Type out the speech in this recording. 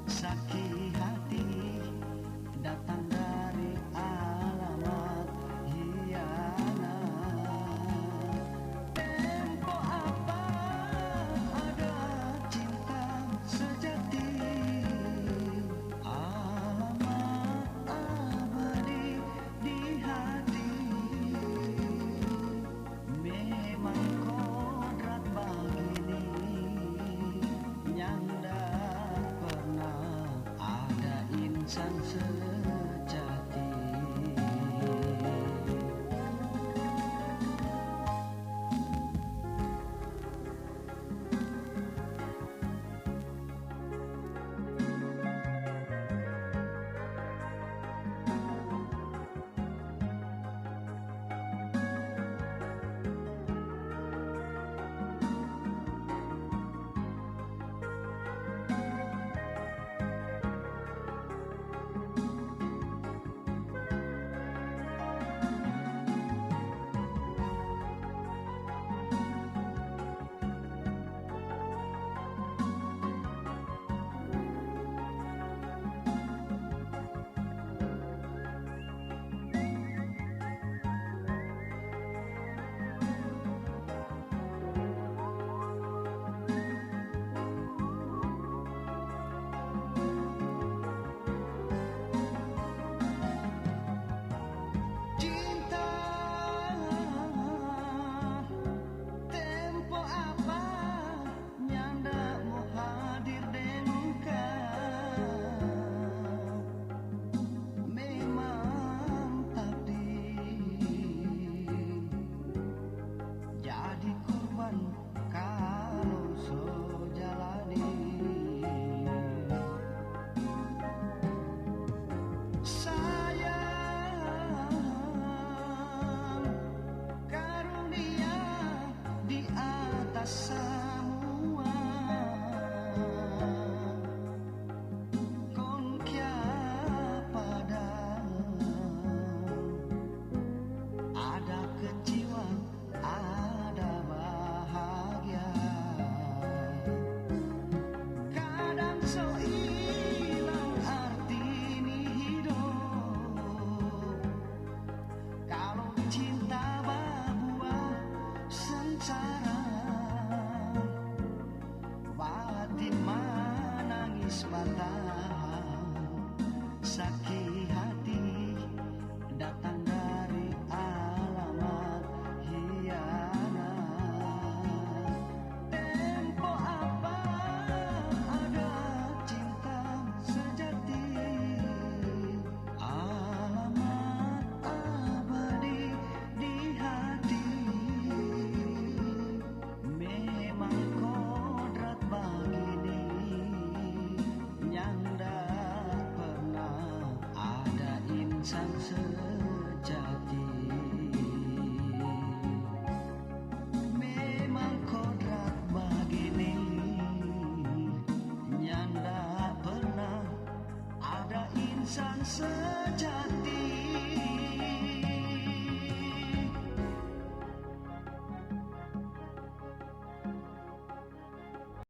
sakit hati datang dari alamat hianat. Tempo apa ada cinta sejati, alamat abadi di hati. Memang kodrat begini yang tak pernah ada insan sejati. Kalau so jalani sayang karunia di atas semua, kon kia padang ada kejiwaan ada bahagia. Kadang so hilang arti ini hidup kalau cinta berbuah sengsara. Batin menangis batang sakit hati datang dari alamat hianat. Tempo apa ada cinta sejati, alamat abadi di hati. Memang kodrat begini yang tak pernah ada insan sejati. Memang kodrat begini yang tak pernah ada insan sejati.